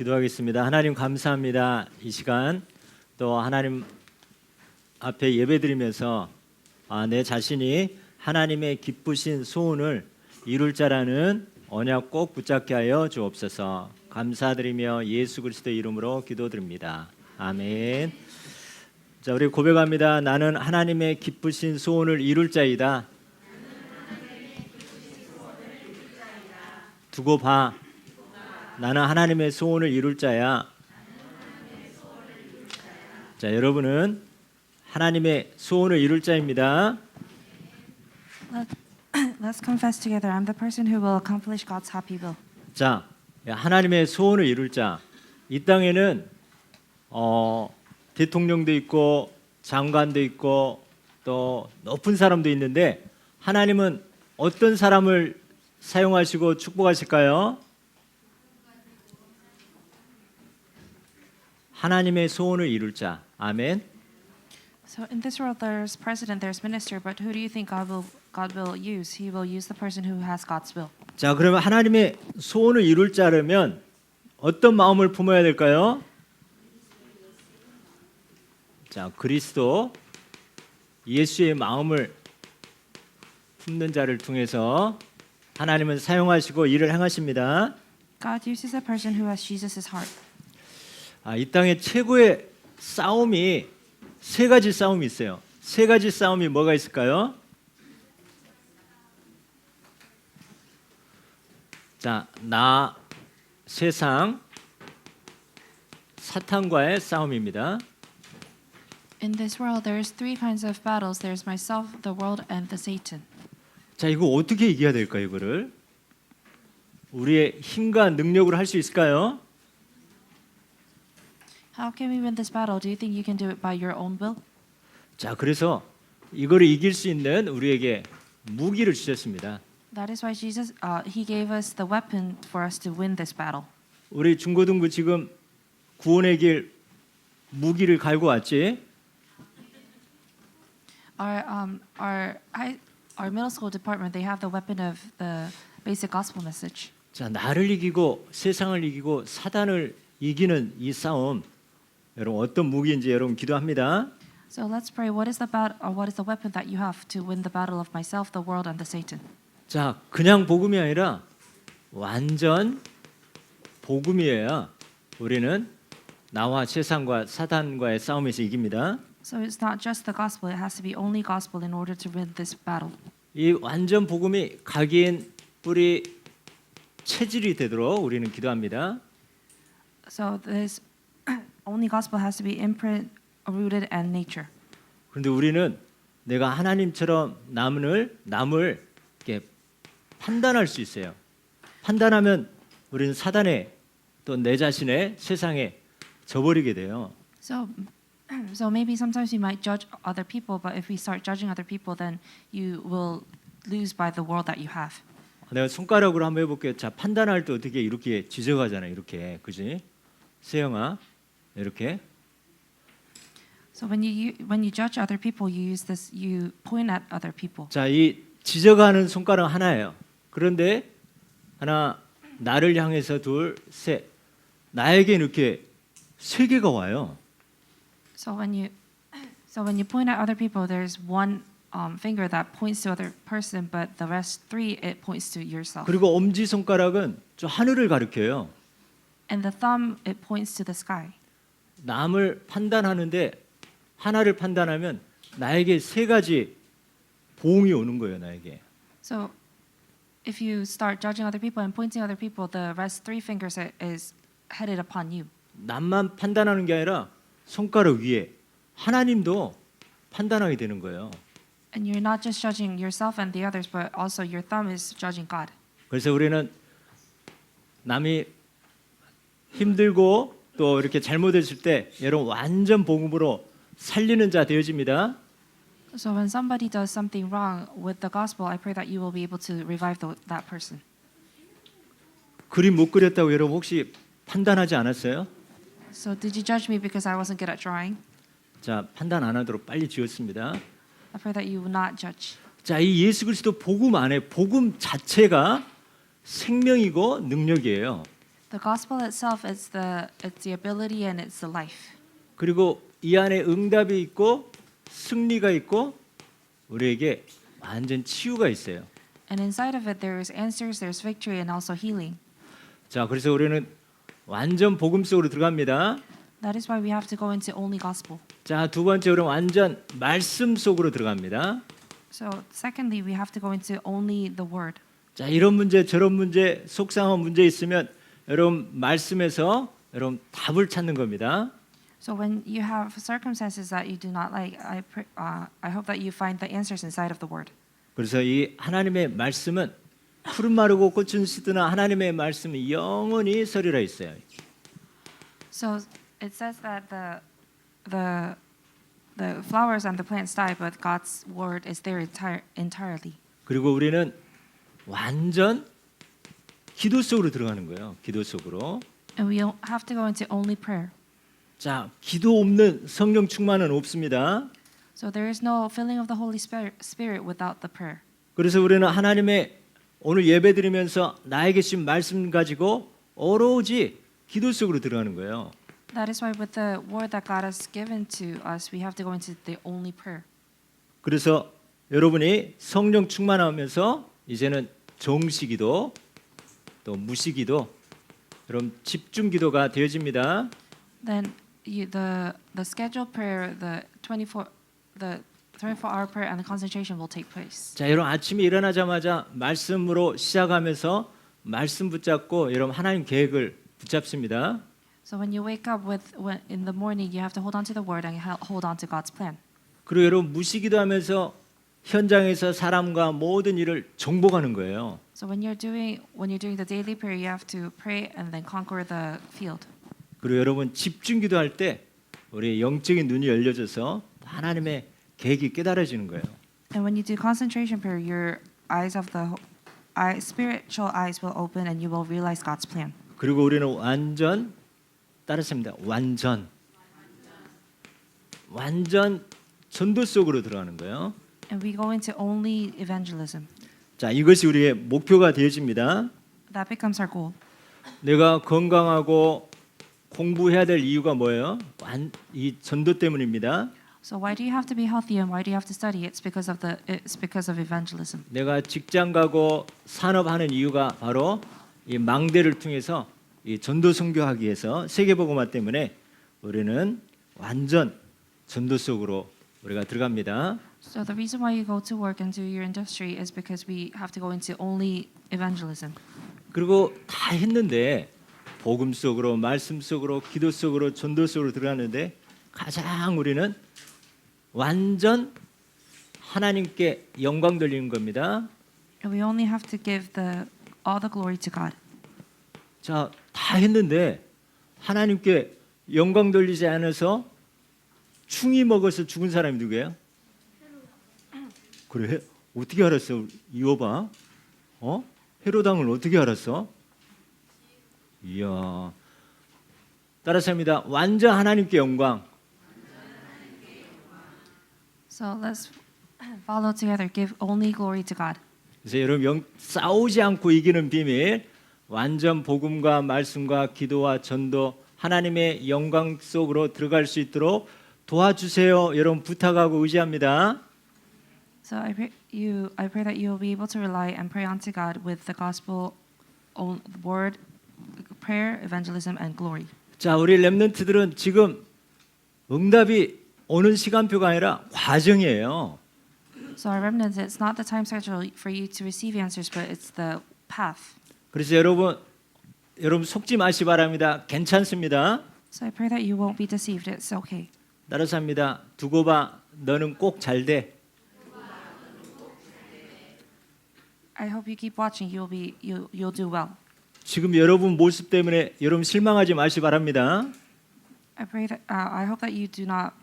기도하겠습니다. 하나님 감사합니다. 이 시간 또 하나님 앞에 예배드리면서 내 자신이 하나님의 기쁘신 소원을 이룰 자라는 언약 꼭 붙잡게 하여 주옵소서. 감사드리며 예수 그리스도의 이름으로 기도드립니다. 아멘. 자, 우리 고백합니다. 나는 하나님의 기쁘신 소원을 이룰 자이다. 두고 봐. 나는 하나님의 소원을 이룰 자야. 자, 여러분은 하나님의 소원을 이룰 자입니다. Let's confess together. I'm the person who will accomplish God's happy will. 자, 하나님의 소원을 이룰 자. 이 땅에는 대통령도 있고 장관도 있고 또 높은 사람도 있는데 하나님은 어떤 사람을 사용하시고 축복하실까요? 하나님의 소원을 이룰 자. 아멘. So in this world, there's president, there's minister, but who do you think God will use? He will use the person who has God's will. 자, 그러면 하나님의 소원을 이룰 자라면 어떤 마음을 품어야 될까요? 자, 그리스도 예수의 마음을 품는 자를 통해서 하나님은 사용하시고 일을 행하십니다. God uses a person who has Jesus' heart. 이 땅의 최고의 싸움이 세 가지 싸움이 있어요. 세 가지 싸움이 뭐가 있을까요? 자, 나, 세상, 사탄과의 싸움입니다. In this world, there's three kinds of battles. There's myself, the world, and the Satan. 자, 이거 어떻게 이겨야 될까요, 이거를? 우리의 힘과 능력으로 할 수 있을까요? How can we win this battle? Do you think you can do it by your own will? 자, 그래서 이거를 이길 수 있는 우리에게 무기를 주셨습니다. That is why Jesus, He gave us the weapon for us to win this battle. 우리 중고등부 지금 구원의 길 무기를 갈고 왔지? Our middle school department, they have the weapon of the basic gospel message. 자, 나를 이기고 세상을 이기고 사단을 이기는 이 싸움, 여러분 어떤 무기인지 여러분 기도합니다. So let's pray. What is the weapon that you have to win the battle of myself, the world, and the Satan? 자, 그냥 복음이 아니라 완전 복음이어야 우리는 나와 세상과 사단과의 싸움에서 이깁니다. So it's not just the gospel; it has to be only gospel in order to win this battle. 이 완전 복음이 각인 뿌리 체질이 되도록 우리는 기도합니다. So this only gospel has to be imprint, rooted, and nature. 그런데 우리는 내가 하나님처럼 남을 이렇게 판단할 수 있어요. 판단하면 우리는 사단에 또 내 자신의 세상에 져버리게 돼요. So maybe sometimes we might judge other people, but if we start judging other people, then you will lose by the world that you have. 내가 손가락으로 한번 해볼게요. 자, 판단할 때 어떻게 이렇게 지적하잖아요. 이렇게, 그지? 세영아, 이렇게. So when you judge other people, you use this. You point at other people. 자, 이 지적하는 손가락 하나예요. 그런데 하나, 나를 향해서 둘, 셋. 나에게 이렇게 세 개가 와요. So when you point at other people, there's one finger that points to other person, but the rest three it points to yourself. 그리고 엄지 손가락은 저 하늘을 가리켜요. And the thumb it points to the sky. 남을 판단하는데 하나를 판단하면 나에게 세 가지 보응이 오는 거예요, 나에게. So if you start judging other people and pointing other people, the rest three fingers is headed upon you. 남만 판단하는 게 아니라 손가락 위에 하나님도 판단하게 되는 거예요. And you're not just judging yourself and the others, but also your thumb is judging God. 그래서 우리는 남이 힘들고 또 이렇게 잘못했을 때 여러분 완전 복음으로 살리는 자 되어집니다. So when somebody does something wrong with the gospel, I pray that you will be able to revive that person. 그림 못 그렸다고 여러분 혹시 판단하지 않았어요? So did you judge me because I wasn't good at drawing? 자, 판단 안 하도록 빨리 지었습니다. I pray that you will not judge. 자, 이 예수 그리스도 복음 안에 복음 자체가 생명이고 능력이에요. The gospel itself is it's the ability and it's the life. 그리고 이 안에 응답이 있고 승리가 있고 우리에게 완전 치유가 있어요. And inside of it there is answers, there's victory and also healing. 자, 그래서 우리는 완전 복음 속으로 들어갑니다. That is why we have to go into only gospel. 자, 두 번째로 완전 말씀 속으로 들어갑니다. So secondly, we have to go into only the word. 자, 이런 문제 저런 문제 속상한 문제 있으면 여러분 말씀에서 여러분 답을 찾는 겁니다. So when you have circumstances that you do not like, I hope that you find the answers inside of the word. 그래서 이 하나님의 말씀은 푸른 마르고 꽃은 시드나 하나님의 말씀이 영원히 서리라 있어요. So it says that the flowers and the plants die, but God's word is there entirely. 그리고 우리는 완전 기도 속으로 들어가는 거예요. 기도 속으로. And we have to go into only prayer. 자, 기도 없는 성령 충만은 없습니다. So there is no filling of the Holy Spirit without the prayer. 그래서 우리는 하나님의 오늘 예배 드리면서 나에게 주신 말씀 가지고 오로지 기도 속으로 들어가는 거예요. That is why with the word that God has given to us, we have to go into the only prayer. 그래서 여러분이 성령 충만하면서 이제는 정시기도 또 무시기도 여러분 집중기도가 되어집니다. Then the scheduled prayer, the 24-hour prayer and the concentration will take place. 자, 여러분 아침에 일어나자마자 말씀으로 시작하면서 말씀 붙잡고 여러분 하나님 계획을 붙잡습니다. So when you wake up in the morning, you have to hold on to the word and hold on to God's plan. 그리고 여러분 무시기도 하면서 현장에서 사람과 모든 일을 정복하는 거예요. So when you're doing the daily prayer, you have to pray and then conquer the field. 그리고 여러분 집중기도 할 때 우리 영적인 눈이 열려져서 하나님의 계획이 깨달아지는 거예요. And when you do concentration prayer, your eyes of the spiritual eyes will open and you will realize God's plan. 그리고 우리는 완전 따르습니다. 완전 전도 속으로 들어가는 거예요. And we go into only evangelism. 자, 이것이 우리의 목표가 되어집니다. That becomes our goal. 내가 건강하고 공부해야 될 이유가 뭐예요? 이 전도 때문입니다. So why do you have to be healthy and why do you have to study? It's because of evangelism. 내가 직장 가고 산업하는 이유가 바로 이 망대를 통해서 이 전도 선교하기 위해서 세계복음화 때문에 우리는 완전 전도 속으로 우리가 들어갑니다. So the reason why you go to work and do your industry is because we have to go into only evangelism. 그리고 다 했는데 복음 속으로 말씀 속으로 기도 속으로 전도 속으로 들어가는데 가장 우리는 완전 하나님께 영광 돌리는 겁니다. And we only have to give all the glory to God. 자, 다 했는데 하나님께 영광 돌리지 않아서 충이 먹어서 죽은 사람이 누구예요? 그래? 어떻게 알았어? 이어봐. 헤로당을 어떻게 알았어? 이야. 따라서 합니다. 완전 하나님께 영광. So let's follow together. Give only glory to God. 그래서 여러분 싸우지 않고 이기는 비밀, 완전 복음과 말씀과 기도와 전도 하나님의 영광 속으로 들어갈 수 있도록 도와주세요. 여러분 부탁하고 의지합니다. So I pray that you will be able to rely and pray unto God with the gospel, word, prayer, evangelism, and glory. 자, 우리 렘넌트들은 지금 응답이 오는 시간표가 아니라 과정이에요. So our remnants, it's not the time schedule for you to receive answers, but it's the path. 그래서 여러분 속지 마시 바랍니다. 괜찮습니다. So I pray that you won't be deceived. It's okay. 따라서 합니다. 두고 봐. 너는 꼭 잘 돼. I hope you keep watching. You'll do well. 지금 여러분 모습 때문에 여러분 실망하지 마시 바랍니다. I hope that you do not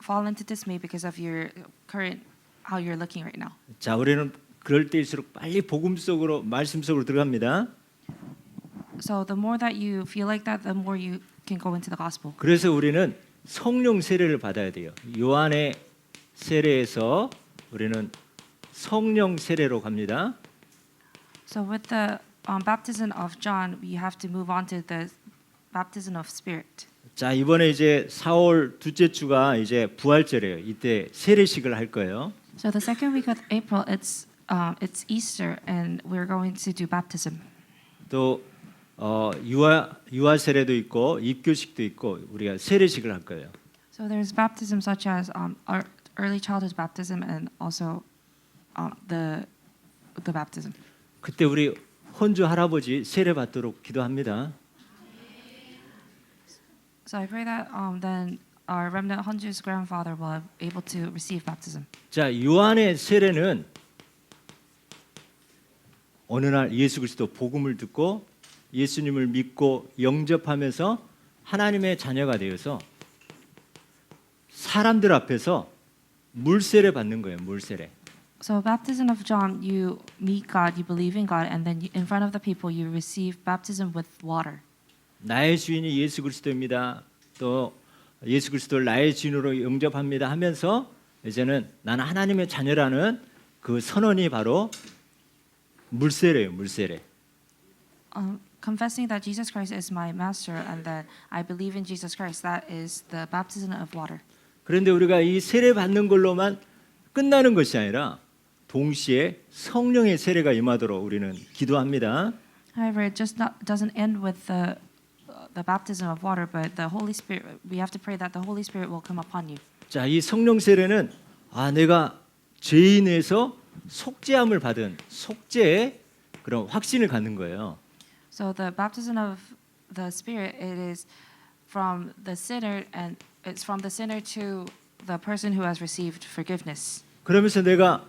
fall into dismay because of your current how you're looking right now. 자, 우리는 그럴 때일수록 빨리 복음 속으로 말씀 속으로 들어갑니다. So the more that you feel like that, the more you can go into the gospel. 그래서 우리는 성령 세례를 받아야 돼요. 요한의 세례에서 우리는 성령 세례로 갑니다. So with the baptism of John, we have to move on to the baptism of Spirit. 자, 이번에 이제 4월 둘째 주가 이제 부활절이에요. 이때 세례식을 할 거예요. So the second week of April, it's Easter, and we're going to do baptism. 또 유아 세례도 있고 입교식도 있고 우리가 세례식을 할 거예요. So there's baptism such as our early childhood baptism and also the baptism. 그때 우리 혼주 할아버지 세례 받도록 기도합니다. So I pray that then our remnant Honju's grandfather will be able to receive baptism. 자, 요한의 세례는 어느 날 예수 그리스도 복음을 듣고 예수님을 믿고 영접하면서 하나님의 자녀가 되어서 사람들 앞에서 물세례 받는 거예요. 물세례. So baptism of John, you meet God, you believe in God, and then in front of the people you receive baptism with water. 나의 주인이 예수 그리스도입니다. 또 예수 그리스도를 나의 주인으로 영접합니다 하면서 이제는 나는 하나님의 자녀라는 그 선언이 바로 물세례예요. 물세례. Confessing that Jesus Christ is my master and that I believe in Jesus Christ, that is the baptism of water. 그런데 우리가 이 세례 받는 걸로만 끝나는 것이 아니라 동시에 성령의 세례가 임하도록 우리는 기도합니다. However, it just doesn't end with the baptism of water, but the Holy Spirit. We have to pray that the Holy Spirit will come upon you. 자, 이 성령 세례는 내가 죄인에서 속죄함을 받은 속죄의 그런 확신을 갖는 거예요. So the baptism of the Spirit, it is from the sinner, and it's from the sinner to the person who has received forgiveness. 그러면서 내가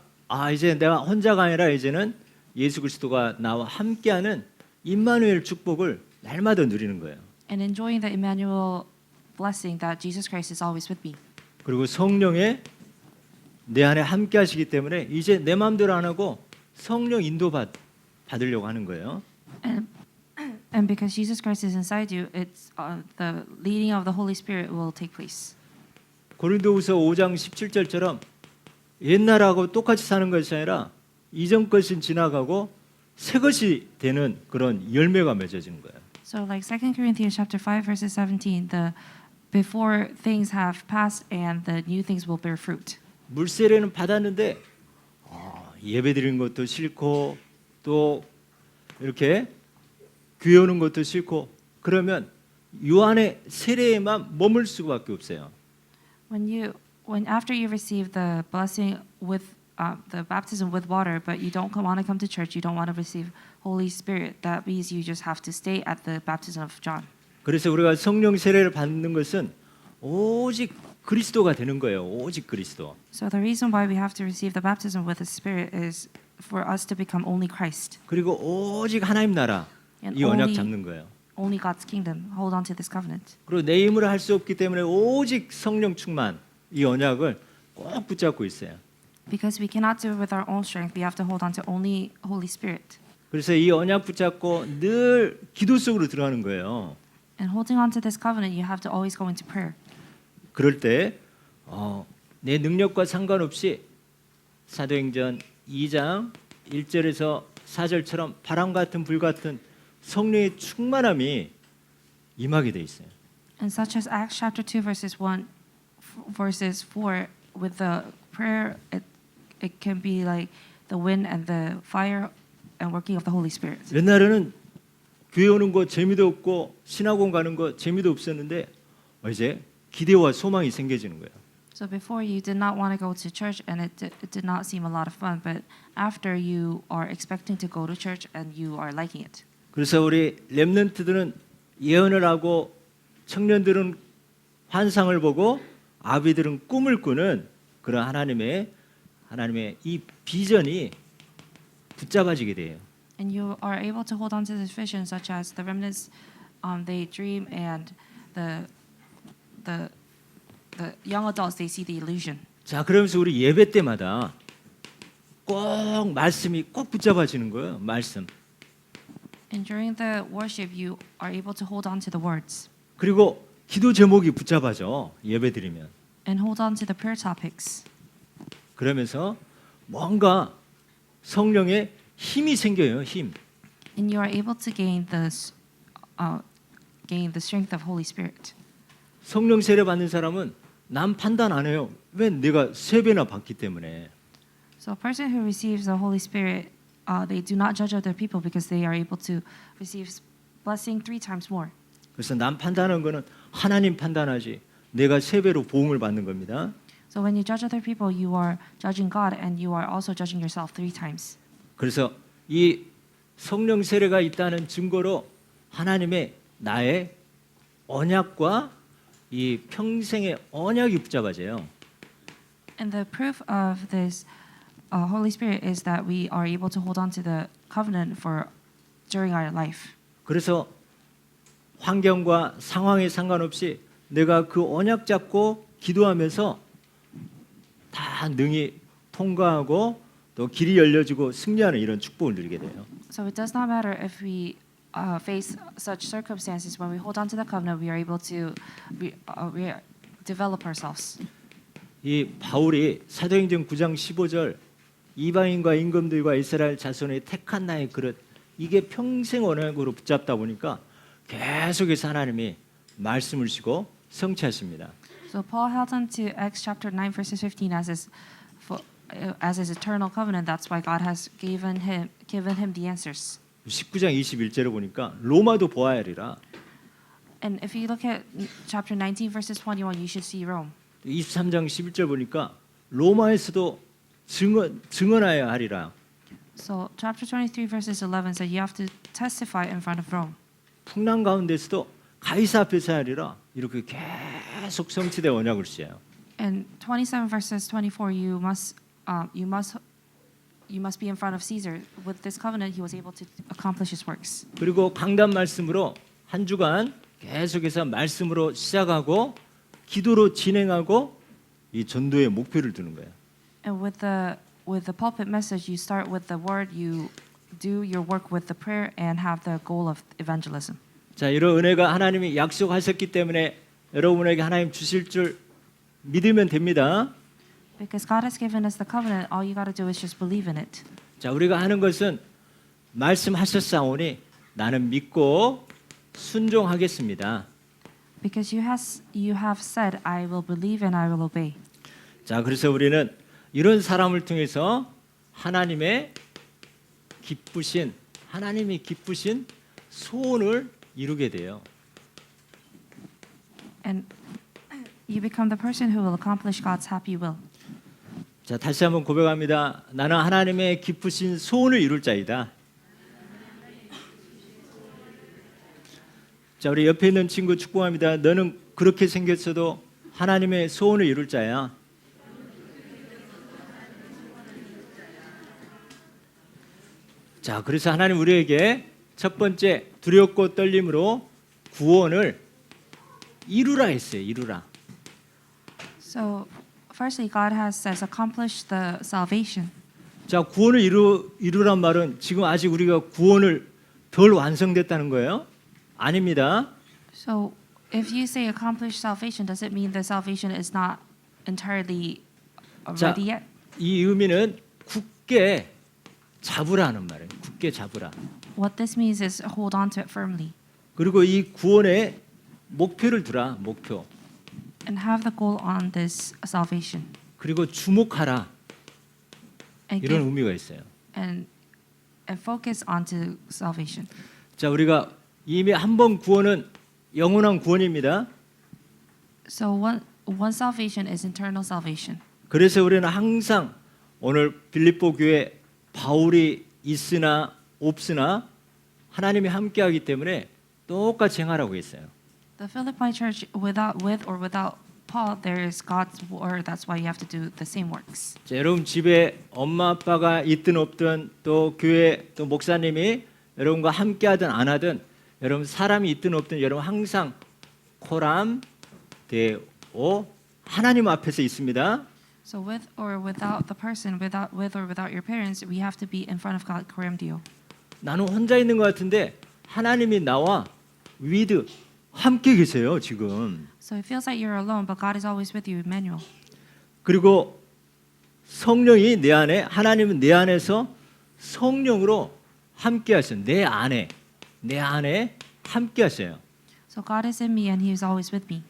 이제 내가 혼자가 아니라 이제는 예수 그리스도가 나와 함께하는 임마누엘 축복을 날마다 누리는 거예요. And enjoying the Emmanuel blessing that Jesus Christ is always with me. 그리고 성령의 내 안에 함께하시기 때문에 이제 내 마음대로 안 하고 성령 인도 받으려고 하는 거예요. And because Jesus Christ is inside you, it's the leading of the Holy Spirit will take place. 고린도후서 5장 17절처럼 옛날하고 똑같이 사는 것이 아니라 이전 것은 지나가고 새 것이 되는 그런 열매가 맺어지는 거예요. So like 2 Corinthians chapter 5 verses 17, the before things have passed and the new things will bear fruit. 물세례는 받았는데 예배드리는 것도 싫고 또 이렇게 교회 오는 것도 싫고 그러면 요한의 세례에만 머물 수밖에 없어요. When after you receive the blessing with the baptism with water, but you don't want to come to church, you don't want to receive Holy Spirit, that means you just have to stay at the baptism of John. 그래서 우리가 성령 세례를 받는 것은 오직 그리스도가 되는 거예요. 오직 그리스도. So the reason why we have to receive the baptism with the Spirit is for us to become only Christ. 그리고 오직 하나님 나라 And 이 언약 잡는 거예요. only God's kingdom. Hold on to this covenant. 그리고 내 힘으로 할 수 없기 때문에 오직 성령 충만 이 언약을 꼭 붙잡고 있어요. Because we cannot do it with our own strength, we have to hold on to only Holy Spirit. 그래서 이 언약 붙잡고 늘 기도 속으로 들어가는 거예요. And holding on to this covenant, you have to always go into prayer. 그럴 때 내 능력과 상관없이 사도행전 2장 1절에서 4절처럼 바람 같은 불 같은 성령의 충만함이 임하게 돼 있어요. And such as Acts chapter 2 verses 4 with the prayer, it can be like the wind and the fire and working of the Holy Spirit. 옛날에는 교회 오는 거 재미도 없고 신학원 가는 거 재미도 없었는데 이제 기대와 소망이 생겨지는 거예요. So before you did not want to go to church and it did not seem a lot of fun, but after you are expecting to go to church and you are liking it. 그래서 우리 렘넌트들은 예언을 하고 청년들은 환상을 보고 아비들은 꿈을 꾸는 그런 하나님의 이 비전이 붙잡아지게 돼요. And you are able to hold on to this vision, such as the remnants, they dream, and the young adults, they see the illusion. 자, 그러면서 우리 예배 때마다 꼭 말씀이 꼭 붙잡아지는 거예요. 말씀. And during the worship, you are able to hold on to the words 그리고 기도 제목이 붙잡아져. 예배 드리면. and hold on to the prayer topics. 그러면서 뭔가 성령의 힘이 생겨요. 힘. and you are able to gain the strength of Holy Spirit. 성령 세례 받는 사람은 남 판단 안 해요. 왜? 내가 3배나 받기 때문에. So a person who receives the Holy Spirit, they do not judge other people because they are able to receive blessing 3 times more. 그래서 남 판단하는 거는 하나님 판단하지. 내가 3배로 보응을 받는 겁니다. So when you judge other people, you are judging God and you are also judging yourself 3 times. 그래서 이 성령 세례가 있다는 증거로 하나님의 나의 언약과 이 평생의 언약이 붙잡아져요. And the proof of this Holy Spirit is that we are able to hold on to the covenant for during our life. 그래서 환경과 상황에 상관없이 내가 그 언약 잡고 기도하면서 다 능히 통과하고 또 길이 열려지고 승리하는 이런 축복을 누리게 돼요. So it does not matter if we face such circumstances. When we hold on to the covenant, we are able to develop ourselves. 이 바울이 사도행전 9장 15절 이방인과 임금들과 이스라엘 자손의 택한 나의 그릇 이게 평생 언약으로 붙잡다 보니까 계속해서 하나님이 말씀을 주시고 성취하십니다. So Paul held on to Acts chapter 9 verses 15 as his eternal covenant. That's why God has given him the answers. 19장 21절에 보니까 로마도 보아야 하리라. And if you look at chapter 19 verses 21, you should see Rome. 23장 11절 보니까 로마에서도 증언하여야 하리라. So chapter 23 verses 11 said you have to testify in front of Rome. 풍랑 가운데서도 가이사 앞에서 하리라. 이렇게 계속 성취된 언약을 쓰여요. And 27 verses 24, you must be in front of Caesar. With this covenant, he was able to accomplish his works. 그리고 강단 말씀으로 한 주간 계속해서 말씀으로 시작하고 기도로 진행하고 이 전도의 목표를 두는 거예요. And with the pulpit message, you start with the word, you do your work with the prayer, and have the goal of evangelism. 자, 이런 은혜가 하나님이 약속하셨기 때문에 여러분에게 하나님 주실 줄 믿으면 됩니다. Because God has given us the covenant, all you got to do is just believe in it. 자, 우리가 하는 것은 말씀하셨사오니 나는 믿고 순종하겠습니다. Because you have said, I will believe and I will obey. 자, 그래서 우리는 이런 사람을 통해서 하나님이 기쁘신 소원을 이루게 돼요. And you become the person who will accomplish God's happy will. 자, 다시 한번 고백합니다. 나는 하나님의 기쁘신 소원을 이룰 자이다. 자, 우리 옆에 있는 친구 축복합니다. 너는 그렇게 생겼어도 하나님의 소원을 이룰 자야. 자, 그래서 하나님 우리에게 첫 번째 두렵고 떨림으로 구원을 이루라 했어요. 이루라. So, firstly, God has says accomplish the salvation. 자, 구원을 이루란 말은 지금 아직 우리가 구원을 덜 완성됐다는 거예요? 아닙니다. So, if you say accomplish salvation, does it mean the salvation is not entirely 자, ready yet? 이 의미는 굳게 잡으라는 말이에요. 굳게 잡으라. What this means is hold on to it firmly 그리고 이 구원의 목표를 두라. 목표. and have the goal on this salvation. 그리고 주목하라. And 이런 give, 의미가 있어요. and focus onto salvation. 자, 우리가 이미 한 번 구원은 영원한 구원입니다. So one salvation is eternal salvation. 그래서 우리는 항상 오늘 빌립보 교회 바울이 있으나 없으나 하나님이 함께하기 때문에 똑같이 행하라고 했어요. The Philippi church, with or without Paul, there is God's word. That's why you have to do the same works. 자, 여러분 집에 엄마 아빠가 있든 없든 또 교회 또 목사님이 여러분과 함께하든 안 하든 여러분 사람이 있든 없든 여러분 항상 코람 데오 하나님 앞에서 있습니다. So with or without the person, with or without your parents, we have to be in front of God, Koram Dio. 나는 혼자 있는 것 같은데 하나님이 나와 with 함께 계세요 지금. So it feels like you're alone, but God is always with you, Emmanuel. 그리고 성령이 내 안에 하나님은 내 안에서 성령으로 함께 하세요. 내 안에 함께 하세요. So God is in me and He is always with me.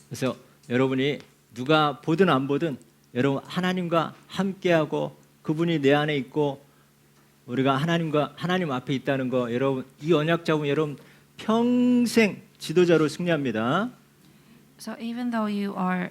그래서 여러분이 누가 보든 안 보든 여러분 하나님과 함께하고 그분이 내 안에 있고 우리가 하나님 앞에 있다는 거 여러분 이 언약 잡으면 여러분 평생 지도자로 승리합니다. So even though you are,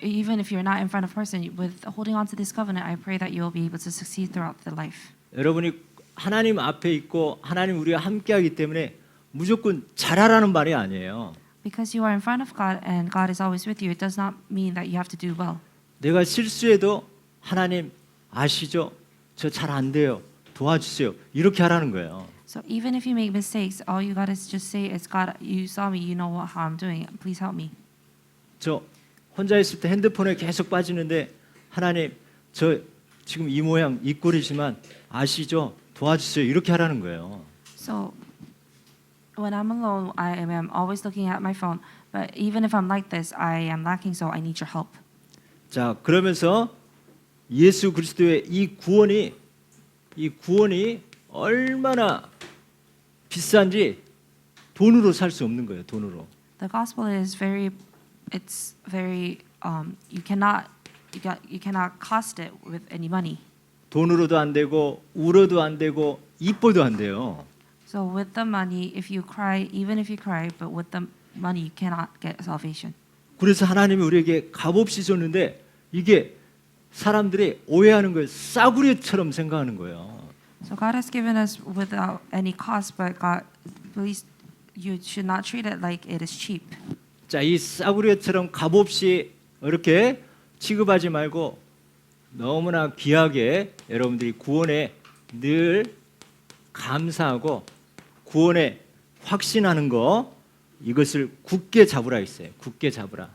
even if you're not in front of a person, with holding on to this covenant, I pray that you will be able to succeed throughout the life. 여러분이 하나님 앞에 있고 하나님 우리와 함께하기 때문에 무조건 잘하라는 말이 아니에요. Because you are in front of God and God is always with you, it does not mean that you have to do well. 내가 실수해도 하나님 아시죠? 저 잘 안 돼요. 도와주세요. 이렇게 하라는 거예요. So even if you make mistakes, all you got to just say is, God, you saw me, you know how I'm doing. Please help me. 저 혼자 있을 때 핸드폰에 계속 빠지는데 하나님 저 지금 이 모양 이 꼴이지만 아시죠? 도와주세요. 이렇게 하라는 거예요. So when I'm alone, I am always looking at my phone. But even if I'm like this, I am lacking, so I need your help. 자, 그러면서 예수 그리스도의 이 구원이 얼마나 비싼지 돈으로 살 수 없는 거예요. 돈으로. The gospel is very, it's very, you cannot cost it with any money. 돈으로도 안 되고 울어도 안 되고 이뻐도 안 돼요. So with the money, if you cry, even if you cry, but with the money, you cannot get salvation. 그래서 하나님이 우리에게 값없이 줬는데 이게 사람들이 오해하는 거예요. 싸구려처럼 생각하는 거예요. So God has given us without any cost, but God, please, you should not treat it like it is cheap. 자, 이 싸구려처럼 값없이 이렇게 취급하지 말고 너무나 귀하게 여러분들이 구원에 늘 감사하고 구원에 확신하는 거 이것을 굳게 잡으라 했어요. 굳게 잡으라.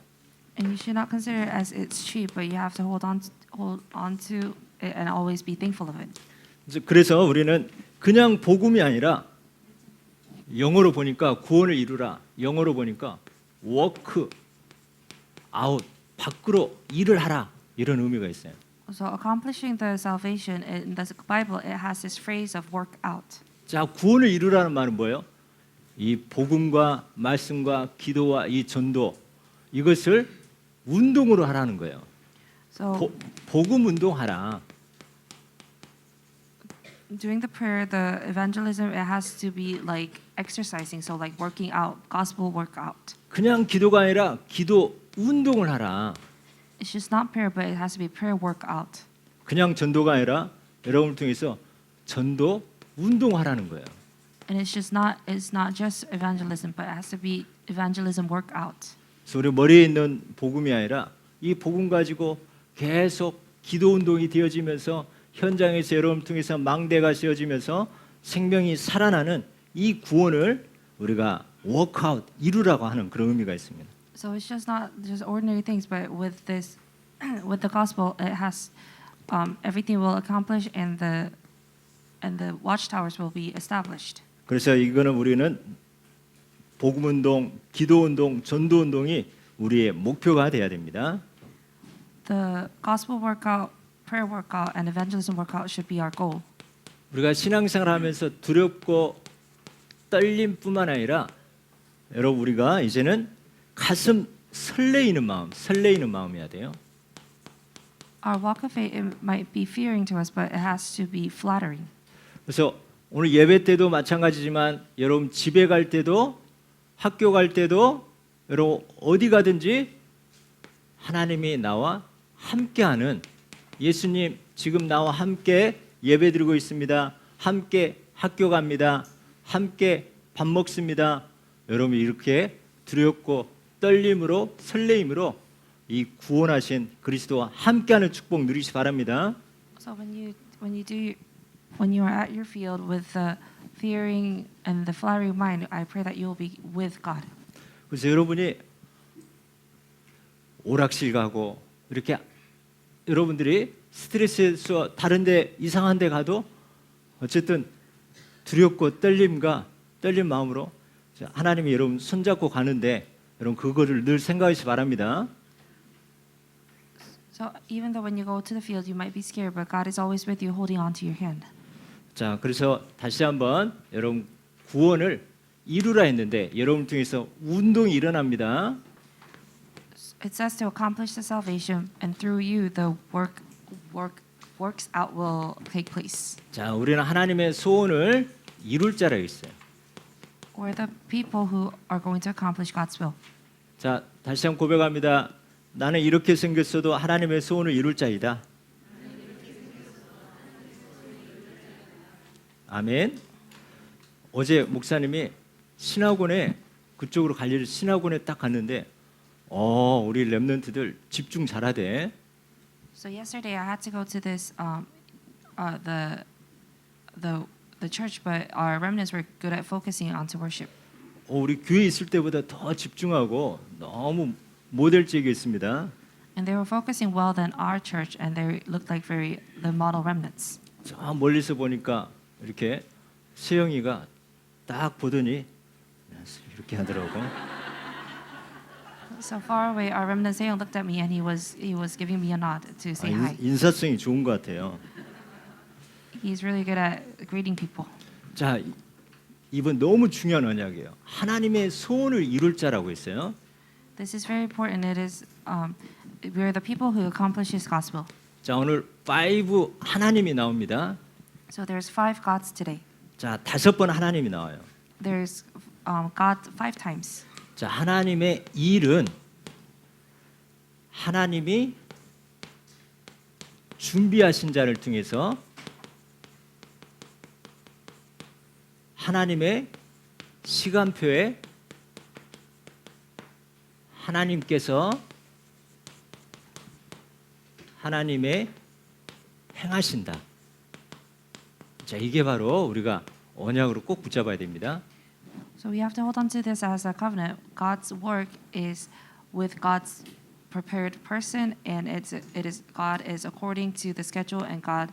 And you should not consider it as it's cheap, but you have to hold on to it and always be thankful of it. 그래서 우리는 그냥 복음이 아니라 영어로 보니까 구원을 이루라. 영어로 보니까 work out 밖으로 일을 하라 이런 의미가 있어요. So accomplishing the salvation in the Bible, it has this phrase of work out. 자, 구원을 이루라는 말은 뭐예요? 이 복음과 말씀과 기도와 이 전도 이것을 운동으로 하라는 거예요. So 복음 운동하라. doing the prayer, the evangelism, it has to be like exercising, so like working out, gospel workout. 그냥 기도가 아니라 기도 운동을 하라. It's just not prayer, but it has to be prayer workout. 그냥 전도가 아니라 여러분을 통해서 전도 운동하라는 거예요. And it's not just evangelism, but it has to be evangelism workout. 그래서 우리 머리에 있는 복음이 아니라 이 복음 가지고 계속 기도 운동이 되어지면서 현장에서 여러분을 통해서 망대가 세워지면서 생명이 살아나는 이 구원을 우리가 워크아웃 이루라고 하는 그런 의미가 있습니다. So it's just not just ordinary things, but with this, with the gospel, it has everything will accomplish, and the watchtowers will be established. 그래서 이거는 우리는 복음 운동, 기도 운동, 전도 운동이 우리의 목표가 돼야 됩니다. The gospel workout, prayer workout, and evangelism workout should be our goal. 우리가 신앙생활하면서 두렵고 떨림뿐만 아니라 여러분 우리가 이제는 가슴 설레이는 마음이어야 돼요. Our walk of faith, it might be fearing to us, but it has to be flattering. 그래서 오늘 예배 때도 마찬가지지만 여러분 집에 갈 때도 학교 갈 때도 여러분 어디 가든지 하나님이 나와 함께하는 예수님 지금 나와 함께 예배드리고 있습니다. 함께 학교 갑니다. 함께 밥 먹습니다. 여러분 이렇게 두렵고 떨림으로 설레임으로 이 구원하신 그리스도와 함께하는 축복 누리시 바랍니다. So when you are at your field with the fearing and the flattering mind, I pray that you will be with God. 그래서 여러분이 오락실 가고 이렇게 여러분들이 스트레스에서 다른데 이상한 데 가도 어쨌든 두렵고 떨린 마음으로 하나님이 여러분 손잡고 가는데 여러분 그거를 늘 생각하시기 바랍니다. So even though when you go to the field, you might be scared, but God is always with you, holding on to your hand. 자, 그래서 다시 한번 여러분 구원을 이루라 했는데 여러분 통해서 운동이 일어납니다. It says to accomplish the salvation, and through you the works out will take place. 자, 우리는 하나님의 소원을 이룰 자라고 있어요. We're the people who are going to accomplish God's will. 자, 다시 한번 고백합니다. 나는 이렇게 생겼어도 하나님의 소원을 이룰 자이다. 아멘. 어제 목사님이 신학원에 그쪽으로 갈릴 신학원에 딱 갔는데 우리 렘넌트들 집중 잘하대. So yesterday I had to go to this the church, but our remnants were good at focusing onto worship. 우리 교회 있을 때보다 더 집중하고 너무 모델적이었습니다. And they were focusing well than our church, and they looked like the model remnants. 저 멀리서 보니까 이렇게 세영이가 딱 보더니 이렇게 하더라고. So far away, our remnant Seyong looked at me, and he was giving me a nod to say hi. 인사성이 좋은 것 같아요. He's really good at greeting people. 자, 이번 너무 중요한 언약이에요. 하나님의 소원을 이룰 자라고 했어요. This is very important. It is we are the people who accomplish His gospel. 자, 오늘 5 하나님이 나옵니다. So there's 5 gods today. 자, 5번 하나님이 나와요. There's God 5 times. 자, 하나님의 일은 하나님이 준비하신 자를 통해서 하나님의 시간표에 하나님께서 하나님의 행하신다. 자, 이게 바로 우리가 언약으로 꼭 붙잡아야 됩니다. So we have to hold on to this as a covenant. God's work is with God's prepared person, and God is according to the schedule, and God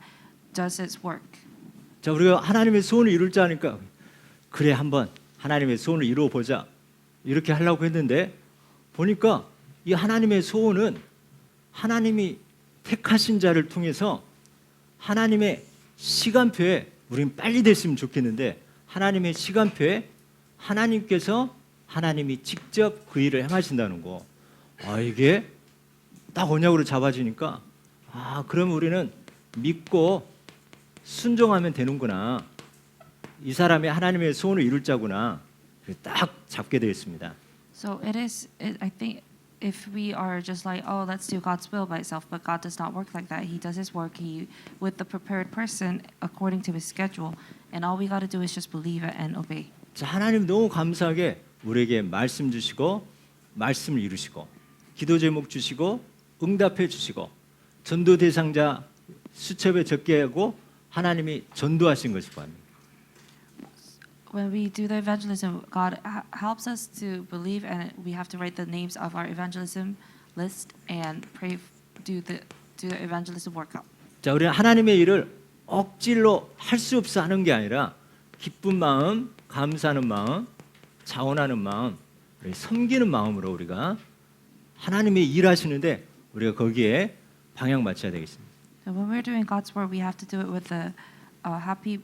does His work. 자, 우리가 하나님의 소원을 이룰 자 하니까 그래 한번 하나님의 소원을 이루어 보자 이렇게 하려고 했는데 보니까 이 하나님의 소원은 하나님이 택하신 자를 통해서 하나님의 시간표에 우린 빨리 됐으면 좋겠는데 하나님의 시간표에 하나님께서 하나님이 직접 그 일을 행하신다는 거. 이게 딱 언약으로 잡아지니까 그럼 우리는 믿고 순종하면 되는구나. 이 사람이 하나님의 소원을 이룰 자구나. 딱 잡게 되었습니다. So I think if we are just like, oh, let's do God's will by itself, but God does not work like that. He does His work with the prepared person according to His schedule, and all we got to do is just believe it and obey. 자, 하나님 너무 감사하게 우리에게 말씀 주시고 말씀을 이루시고 기도 제목 주시고 응답해 주시고 전도 대상자 수첩에 적게 하고 하나님이 전도하신 것을 보합니다. When we do the evangelism, God helps us to believe, and we have to write the names of our evangelism list and do the evangelism workout. 자, 우리는 하나님의 일을 억지로 할 수 없어 하는 게 아니라 기쁜 마음, 감사하는 마음, 자원하는 마음, 섬기는 마음으로 우리가 하나님의 일하시는데 우리가 거기에 방향 맞춰야 되겠습니다. So when we're doing God's work, we have to do it with a happy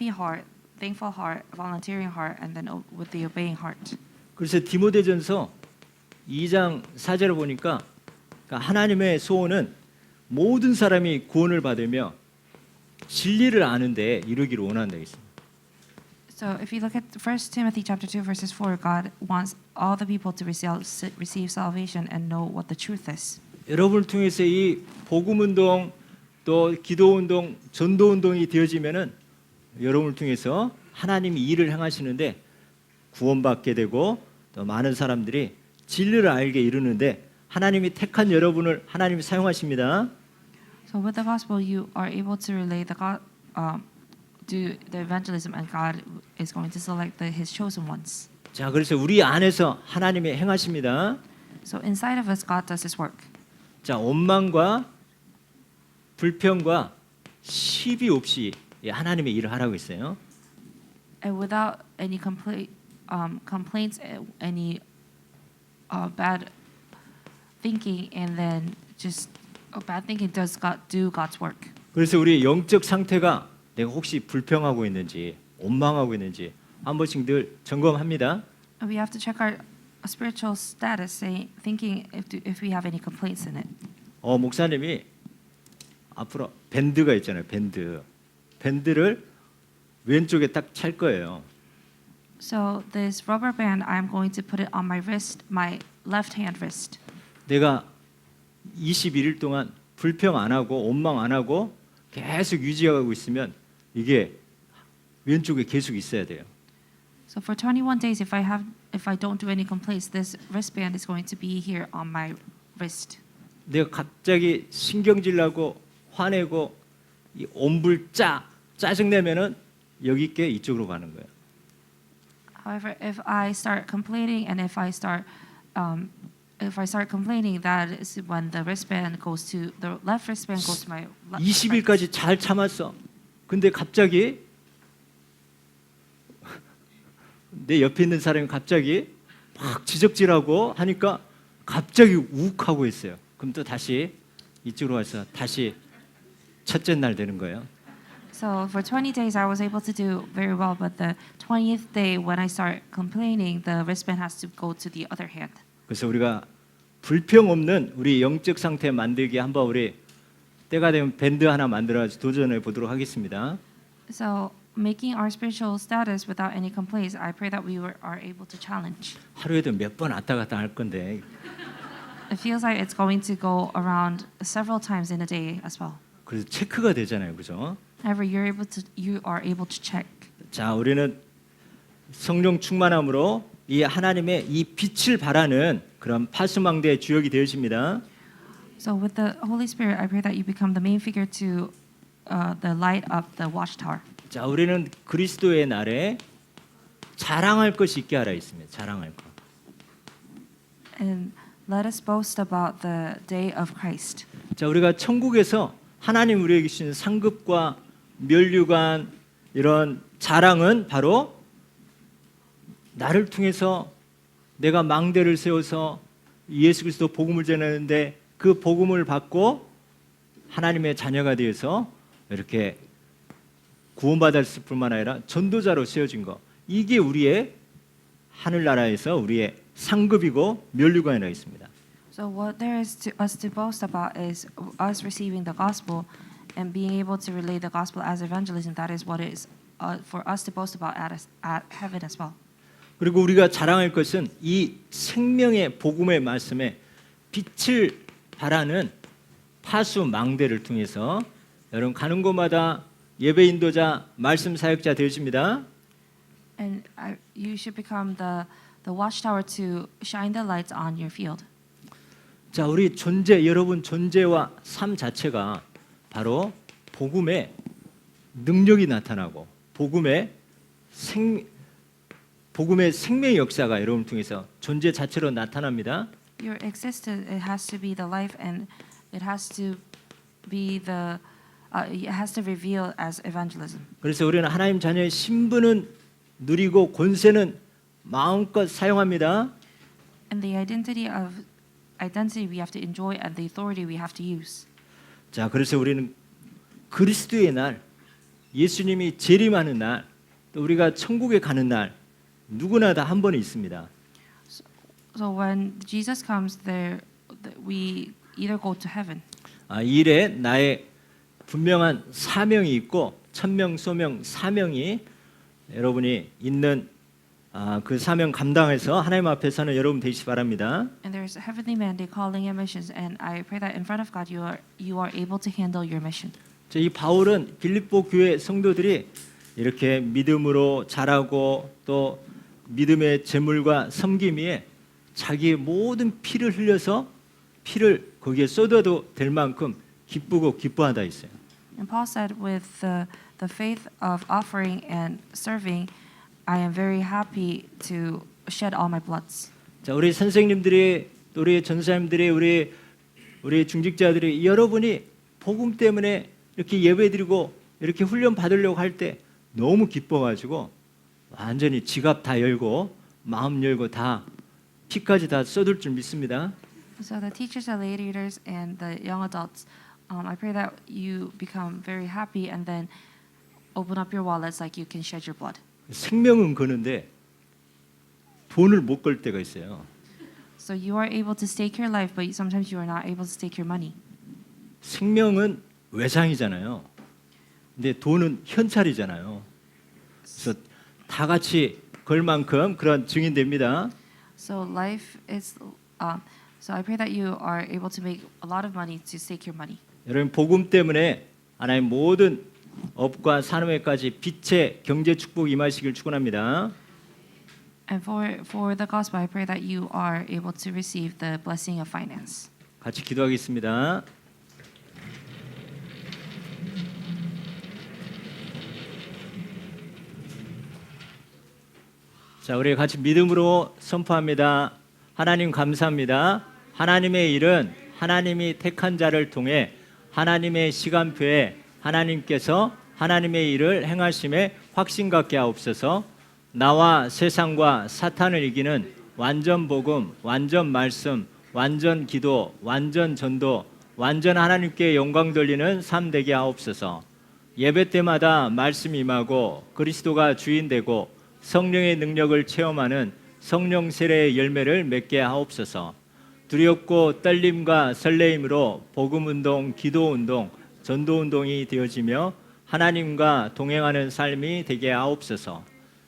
heart, thankful heart, volunteering heart, and then with the obeying heart. 그래서 디모데전서 2장 4절을 보니까 그러니까 하나님의 소원은 모든 사람이 구원을 받으며 진리를 아는데 이루기를 원한다 했습니다. So if you look at 1 Timothy chapter 2 verses 4, God wants all the people to receive salvation and know what the truth is. 여러분을 통해서 이 복음 운동 또 기도 운동, 전도 운동이 되어지면은 여러분을 통해서 하나님이 일을 행하시는데 구원받게 되고 또 많은 사람들이 진리를 알게 이루는데 하나님이 택한 여러분을 하나님이 사용하십니다. So with the gospel, you are able to relay do the evangelism, and God is going to select His chosen ones. 자, 그래서 우리 안에서 하나님이 행하십니다. So inside of us, God does His work. 자, 원망과 불평과 시비 없이 하나님의 일을 하라고 했어요. And without any complaints, any bad thinking, and then just bad thinking, does God do God's work? 그래서 우리 영적 상태가 내가 혹시 불평하고 있는지 원망하고 있는지 한 번씩 늘 점검합니다. And we have to check our spiritual status, thinking if we have any complaints in it. 목사님이 앞으로 밴드가 있잖아요. 밴드를 왼쪽에 딱 찰 거예요. So this rubber band, I'm going to put it on my wrist, my left hand wrist. 내가 21일 동안 불평 안 하고 원망 안 하고 계속 유지하고 있으면 이게 왼쪽에 계속 있어야 돼요. So for 21 days, if I don't do any complaints, this wristband is going to be here on my wrist. 내가 갑자기 신경질 나고 화내고 이 온불 짜증 내면은 여기 있게 이쪽으로 가는 거예요. However, if I start complaining and if I start complaining, that is when the wristband goes to the left wristband goes to my left. 20일까지 잘 참았어. 근데 갑자기 내 옆에 있는 사람이 갑자기 막 지적질하고 하니까 갑자기 욱하고 있어요. 그럼 또 다시 이쪽으로 와서 다시 첫째 날 되는 거예요. So for 20 days, I was able to do very well, but the 20th day, when I start complaining, the wristband has to go to the other hand. 그래서 우리가 불평 없는 우리 영적 상태 만들기 한번 우리 때가 되면 밴드 하나 만들어서 도전해 보도록 하겠습니다. So making our spiritual status without any complaints, I pray that we are able to challenge. 하루에도 몇 번 왔다 갔다 할 건데 It feels like it's going to go around several times in a day as well. 그래서 체크가 되잖아요, 그죠? However, you are able to check. 자, 우리는 성령 충만함으로 이 하나님의 이 빛을 발하는 그런 파수망대의 주역이 되십니다. So with the Holy Spirit, I pray that you become the main figure to the light of the watchtower. 자, 우리는 그리스도의 날에 자랑할 것이 있게 하라 있습니다. 자랑할 것. And let us boast about the day of Christ. 자, 우리가 천국에서 하나님 우리에게 주신 상급과 면류관 이런 자랑은 바로 나를 통해서 내가 망대를 세워서 예수 그리스도 복음을 전하는데 그 복음을 받고 하나님의 자녀가 되어서 이렇게 구원받았을 뿐만 아니라 전도자로 세워진 거. 이게 우리의 하늘나라에서 우리의 상급이고 면류관이라 있습니다. So what there is to us to boast about is us receiving the gospel and being able to relay the gospel as evangelism. That is what it is for us to boast about at heaven as well. 그리고 우리가 자랑할 것은 이 생명의 복음의 말씀에 빛을 발하는 파수 망대를 통해서 여러분 가는 곳마다 예배 인도자, 말씀 사역자 되십니다. And you should become the watchtower to shine the lights on your field. 자, 우리 여러분 존재와 삶 자체가 바로 복음의 능력이 나타나고 복음의 생명의 역사가 여러분 통해서 존재 자체로 나타납니다. Your existence, it has to be the life, and it has to be it has to reveal as evangelism. 그래서 우리는 하나님 자녀의 신분은 누리고 권세는 마음껏 사용합니다. And the identity we have to enjoy and the authority we have to use. 자, 그래서 우리는 그리스도의 날, 예수님이 재림하는 날, 또 우리가 천국에 가는 날 누구나 다 한 번이 있습니다. So when Jesus comes, we either go to heaven. 이 일에 나의 분명한 사명이 있고 천명, 소명, 사명이 여러분이 있는 그 사명 감당해서 하나님 앞에 서는 여러분 되시기 바랍니다. And there's a heavenly mandate, calling and missions, and I pray that in front of God you are able to handle your mission. 자, 이 바울은 빌립보 교회 성도들이 이렇게 믿음으로 자라고 또 믿음의 재물과 섬김에 자기의 모든 피를 흘려서 피를 거기에 쏟아도 될 만큼 기쁘고 기뻐하다 했어요. And Paul said, with the faith of offering and serving, I am very happy to shed all my bloods. 자, 우리 선생님들이, 우리 전사님들이, 우리 중직자들이 여러분이 복음 때문에 이렇게 예배드리고 이렇게 훈련 받으려고 할 때 너무 기뻐가지고 완전히 지갑 다 열고 마음 열고 다 피까지 다 쏟을 줄 믿습니다. So the teachers, the lay leaders, and the young adults, I pray that you become very happy, and then open up your wallets like you can shed your blood. 생명은 거는데 돈을 못 걸 때가 있어요. So you are able to stake your life, but sometimes you are not able to stake your money. 생명은 외상이잖아요. 근데 돈은 현찰이잖아요. 그래서 다 같이 걸 만큼 그런 증인됩니다. So life is. So I pray that you are able to make a lot of money to stake your money. 여러분 복음 때문에 하나님 모든 업과 산업에까지 빛의 경제 축복 임하시길 축원합니다. And for the gospel, I pray that you are able to receive the blessing of finance. 같이 기도하겠습니다. 자, 우리 같이 믿음으로 선포합니다. 하나님 감사합니다. 하나님의 일은 하나님이 택한 자를 통해 하나님의 시간표에 하나님께서 하나님의 일을 행하심에 확신 갖게 하옵소서. 나와 세상과 사탄을 이기는 완전 복음, 완전 말씀, 완전 기도, 완전 전도, 완전 하나님께 영광 돌리는 삶 되게 하옵소서. 예배 때마다 말씀 임하고 그리스도가 주인 되고 성령의 능력을 체험하는 성령 세례의 열매를 맺게 하옵소서. 두렵고 떨림과 설레임으로 복음 운동, 기도 운동, 전도 운동이 되어지며 하나님과 동행하는 삶이 되게 하옵소서.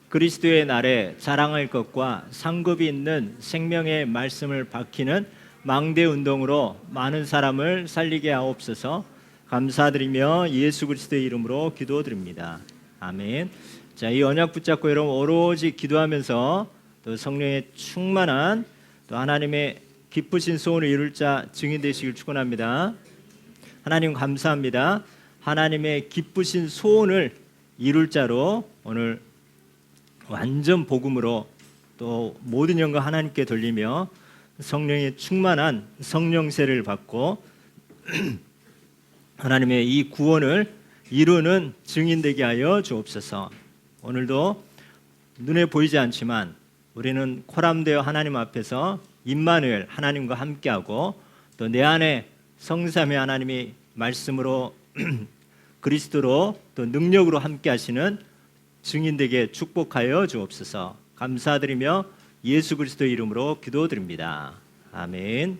그리스도의 날에 자랑할 것과 상급이 있는 생명의 말씀을 밝히는 망대 운동으로 많은 사람을 살리게 하옵소서. 감사드리며 예수 그리스도의 이름으로 기도드립니다. 아멘. 자, 이 언약 붙잡고 여러분 오로지 기도하면서 또 성령의 충만한 또 하나님의 기쁘신 소원을 이룰 자 증인 되시길 축원합니다. 하나님 감사합니다. 하나님의 기쁘신 소원을 이룰 자로 오늘 완전 복음으로 또 모든 영광 하나님께 돌리며 성령의 충만한 성령세를 받고 하나님의 이 구원을 이루는 증인 되게 하여 주옵소서. 오늘도 눈에 보이지 않지만 우리는 코람되어 하나님 앞에서 임마누엘 하나님과 함께하고 또 내 안에 성삼위 하나님이 말씀으로 그리스도로 또 능력으로 함께하시는 증인 되게 축복하여 주옵소서. 감사드리며 예수 그리스도의 이름으로 기도드립니다. 아멘.